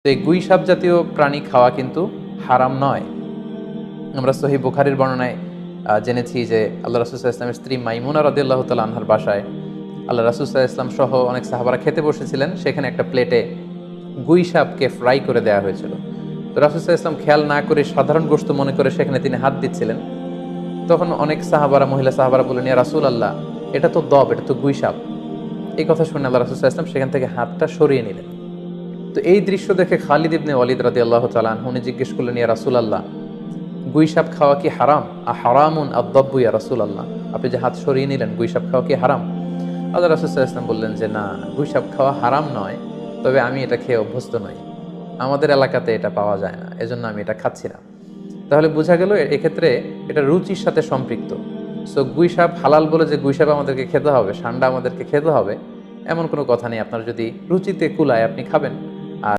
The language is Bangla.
তো এই গুই সাপ জাতীয় প্রাণী খাওয়া কিন্তু হারাম নয়। আমরা সহিহ বুখারীর বর্ণনায় জেনেছি যে আল্লাহ রাসূল সাল্লাল্লাহু আলাইহি ওয়াসাল্লামের স্ত্রী মাইমুনা রাদিয়াল্লাহু তাআলা আনহার বাসায় আল্লাহ রাসূল সাল্লাল্লাহু আলাইহি ওয়াসাল্লাম সহ অনেক সাহাবারা খেতে বসেছিলেন। সেখানে একটা প্লেটে গুই সাপকে ফ্রাই করে দেওয়া হয়েছিল। তো রাসূল সাল্লাল্লাহু আলাইহি ওয়াসাল্লাম খেয়াল না করে সাধারণ গোশত মনে করে সেখানে তিনি হাত দিচ্ছিলেন। তখন অনেক সাহাবারা, মহিলা সাহাবারা বললেন, ইয়া রাসূলাল্লাহ, এটা তো দব, এটা তো গুই সাপ। এই কথা শুনে আল্লাহ রাসূল সাল্লাল্লাহু আলাইহি ওয়াসাল্লাম সেখান থেকে হাতটা সরিয়ে নিলেন। তো এই দৃশ্য দেখে খালিদ ইবনে ওয়ালিদ রাদিয়াল্লাহু তাআলা আনহু উনি জিজ্ঞেস করলেন, ইয়া রাসূলাল্লাহ, গুই সাপ খাওয়া কি হারাম? হারামুন আদ-দাব্বু ইয়া রাসূলাল্লাহ, আপনি যে হাত সরিয়ে নিলেন, গুই সাপ খাওয়া কি হারাম? আল্লাহ রাসূল সাল্লাল্লাহু আলাইহি ওয়াসাল্লাম বললেন যে না, গুই সাপ খাওয়া হারাম নয়, তবে আমি এটা খেয়ে অভ্যস্ত নই, আমাদের এলাকাতে এটা পাওয়া যায় না, এজন্য আমি এটা খাচ্ছি না। তাহলে বোঝা গেল এক্ষেত্রে এটা রুচির সাথে সম্পৃক্ত। সো গুই সাপ হালাল বলে যে গুই সাপ আমাদেরকে খেতে হবে, ষান্ডা আমাদেরকে খেতে হবে, এমন কোনো কথা নেই। আপনার যদি রুচিতে কুলায় আপনি খাবেন।